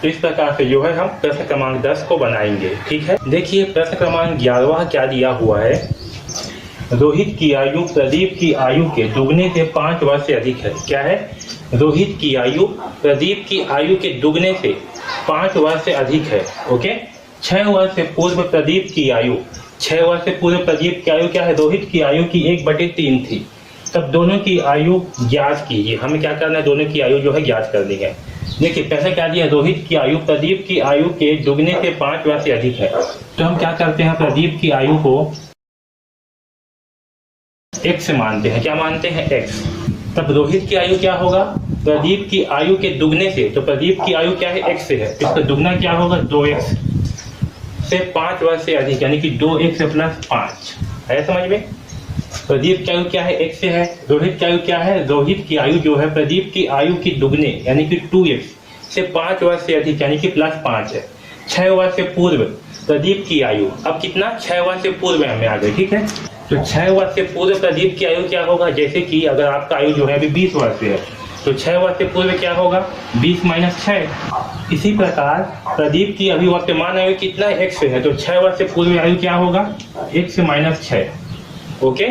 तो इस प्रकार से जो है हम प्रश्न क्रमांक 10 को बनाएंगे। ठीक है, देखिए प्रश्न क्रमांक 11 क्या दिया हुआ है। रोहित की आयु प्रदीप की आयु के दुगने से 5 वर्ष से अधिक है। क्या है? रोहित की आयु प्रदीप की आयु के दुगने से 5 वर्ष से अधिक है। ओके, 6 वर्ष से पूर्व प्रदीप की आयु, 6 वर्ष से पूर्व प्रदीप की आयु क्या है? रोहित की आयु की 1/3 थी। तब दोनों की आयु ज्ञात कीजिए। हमें क्या करना है? दोनों की आयु जो है ज्ञात करनी है। देखिए पहले क्या दिया? रोहित की आयु प्रदीप की आयु के दुगने से 5 वर्ष से अधिक है। तो हम क्या करते हैं? प्रदीप की आयु को x मानते हैं। क्या मानते हैं? x। तब रोहित की आयु क्या होगा? प्रदीप की आयु के दुगने से, तो प्रदीप की आयु क्या है? x से है, इसका दुगना क्या होगा? 2x से 5 वर्ष से अधिक, यानी कि 2x + 5 है। समझ में? प्रदीप की आयु क्या है? x से है। रोहित की आयु क्या है? रोहित की आयु जो है प्रदीप की आयु की दुगने यानी कि 2x से 5 वर्ष से अधिक, यानी कि +5 है। 6 वर्ष से पूर्व प्रदीप की आयु, अब कितना? 6 वर्ष से पूर्व हमें आ गए। ठीक है, तो 6 वर्ष से पूर्व प्रदीप की आयु क्या होगा? जैसे कि अगर आपका आयु जो है अभी 20 वर्ष से है, तो 6 वर्ष से पूर्व क्या होगा? 20 - 6। इसी प्रकार प्रदीप की अभी वर्तमान आयु कितना है? x है, तो 6 वर्ष से पूर्व आयु क्या होगा? x - 6। ओके,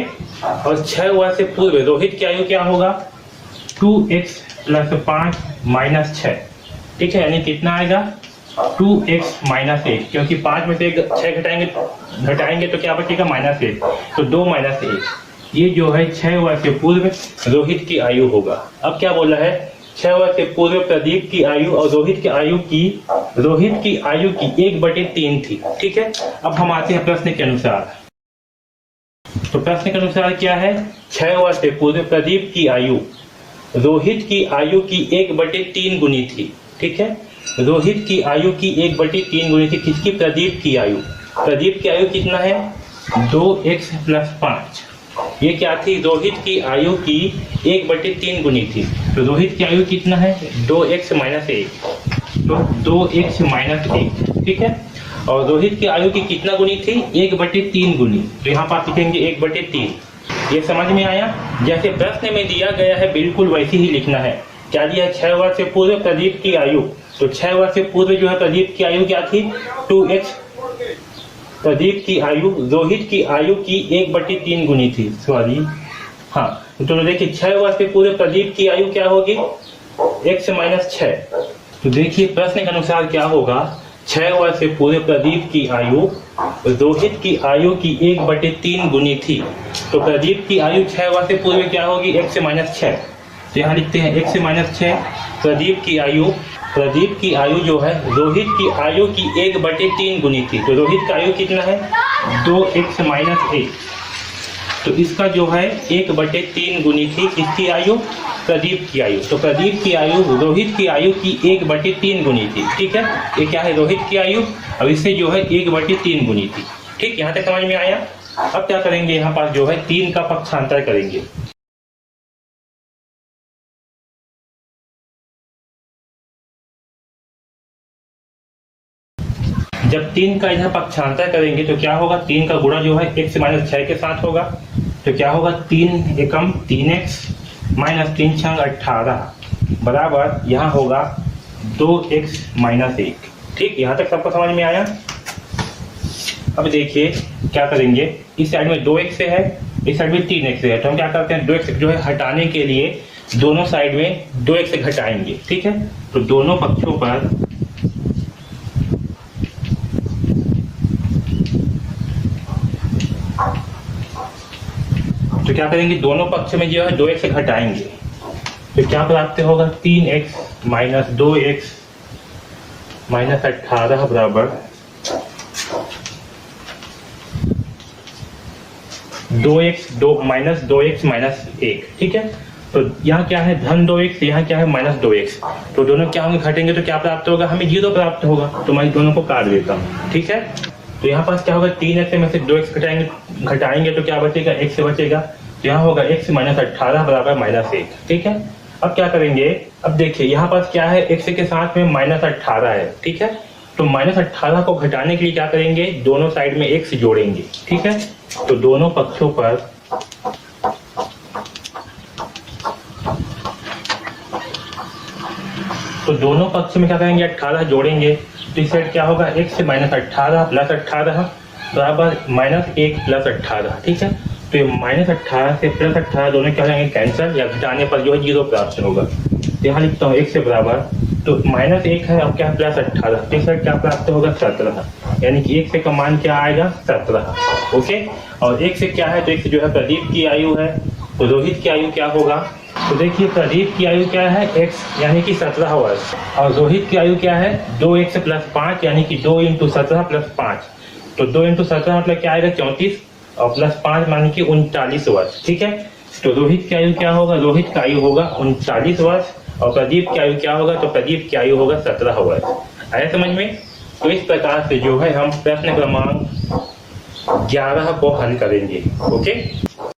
और 6 वर्ष से पूर्व रोहित की आयु क्या होगा? 2x + 5 - 6। ठीक है, यानी कितना आएगा? 2x - 1, क्योंकि 5 में से 6 घटाएंगे तो क्या बचेगा? -1, तो 2 - 1। ये जो है 6 वर्ष से पूर्व रोहित की आयु होगा। अब क्या बोला है? 6 वर्ष से पूर्व प्रदीप की आयु और रोहित की आयु की 1/3 थी। ठीक है, अब हम आते हैं प्रश्न के अनुसार। तो प्रश्न के अनुसार क्या है? 6 वर्ष से पूर्व प्रदीप की आयु रोहित की आयु की 1/3 गुनी थी। ठीक है, रोहित की आयु की 1/3 गुनी थी। किसकी? प्रदीप की आयु। प्रदीप की आयु कितना है? 2x + 5। ये क्या थी? रोहित की आयु की 1/3 गुनी थी। तो रोहित की आयु कितना है? 2x - 1, तो 2x - 1। ठीक है, और रोहित की आयु की कितना गुनी थी? 1/3 गुनी। तो यहाँ पर लिखेंगे 1/3। ये समझ में आया? जैसे प्रश्न में दिया गया है बिल्कुल वैसे ही लिखना है। क्या दिया? 6 वर्ष से पूर्व प्रदीप की आयु, तो 6 वर्ष से पूर्व जो है प्रदीप की आयु क्या थी? 2x। प्रदीप की आयु रोहित की आयु की 1/3 गुनी थी। सॉरी, हाँ, तो देखिए 6 वर्ष से पूर्व प्रदीप की आयु क्या होगी? x - 6। तो देखिए प्रश्न के अनुसार क्या होगा? 6 वर्ष से पूर्व प्रदीप की आयु रोहित की आयु की 1/3 गुनी थी। तो प्रदीप की आयु 6 वर्ष से पूर्व क्या होगी? x - 6। तो यहाँ लिखते हैं x - 6। प्रदीप की आयु जो है रोहित की आयु की 1/3 गुनी थी। तो रोहित का आयु कितना है? 2x - 1। तो इसका जो है 1/3 गुनी थी किसकी आयु? प्रदीप की आयु। तो प्रदीप की आयु रोहित की आयु की 1/3 गुनी थी। ठीक है, ये क्या है? रोहित की आयु, अब इससे जो है 1/3 गुनी थी। ठीक, यहाँ तक समझ में आया? अब क्या करेंगे? यहाँ पास जो है 3 का पक्षांतर करेंगे। जब 3 का इधर पक्षांतर करेंगे तो क्या होगा? 3 का गुणा जो है x - 6 के साथ होगा। तो क्या होगा? 3 एकम 3x - 3 छंग 18 बराबर यहाँ होगा 2x - 1। ठीक, यहाँ तक सबको समझ में आया? अब देखिए क्या करेंगे? इस साइड में 2x है, इस साइड में 3x है। तो हम क्या करते हैं? 2x जो है हटाने के लिए दोनों साइड में 2x घटाएंगे। ठीक है, तो दोनों पक्षों पर तो क्या करेंगे? दोनों पक्ष में जो है 2x घटाएंगे। तो क्या प्राप्त होगा? 3x - 2x - 18 बराबर 2x - 2x - 1। ठीक है, तो यहाँ क्या है? धन 2x, यहाँ क्या है? -2x। तो दोनों क्या होंगे? घटेंगे तो क्या प्राप्त होगा? हमें 0 प्राप्त होगा। तो मैं दोनों को काट देता हूँ। ठीक है, तो यहाँ पास क्या होगा? 3x में से 2x घटाएंगे तो क्या बचेगा? x बचेगा। तो यहाँ होगा x - 18 बराबर -1। ठीक है, अब क्या करेंगे? अब देखिए यहाँ पास क्या है? x के साथ में -18 है। ठीक है, तो -18 को घटाने के लिए क्या करेंगे? दोनों साइड में x जोड़ेंगे। ठीक है, तो दोनों पक्षों पर तो दोनों पक्ष में क्या करेंगे, 18 जोड़ेंगे, तो इस साइड क्या होगा, x से -18 प्लस 18 बराबर -1 प्लस 18, ठीक है। तो ये -18 से प्लस 18 दोनों क्या हो जाएंगे, कैंसिल, या घटाने पर जो है 0 प्राप्त होगा। तो यहाँ लिखता हूँ x से बराबर, तो -1 है, अब क्या है प्लस 18, तो इस साइड क्या प्राप्त होगा, 17, यानी कि x से का मान क्या आएगा, 17। ओके, और x से क्या है, तो x जो है प्रदीप की आयु है, तो रोहित की आयु क्या होगा, तो देखिए प्रदीप की आयु क्या है, x यानी कि 17 वर्ष, और रोहित की आयु क्या है, 2x + 5 यानी कि 2 × 17 + 5, तो 2 × 17 मतलब क्या आएगा, 34, और +5 मानी कि 39 वर्ष, ठीक है। तो रोहित की आयु क्या होगा, रोहित की आयु होगा 39 वर्ष, और प्रदीप की आयु क्या होगा, तो प्रदीप की आयु होगा 17 वर्ष। आया समझ में। तो इस प्रकार से जो है हम प्रश्न क्रमांक 11 को हल करेंगे। ओके।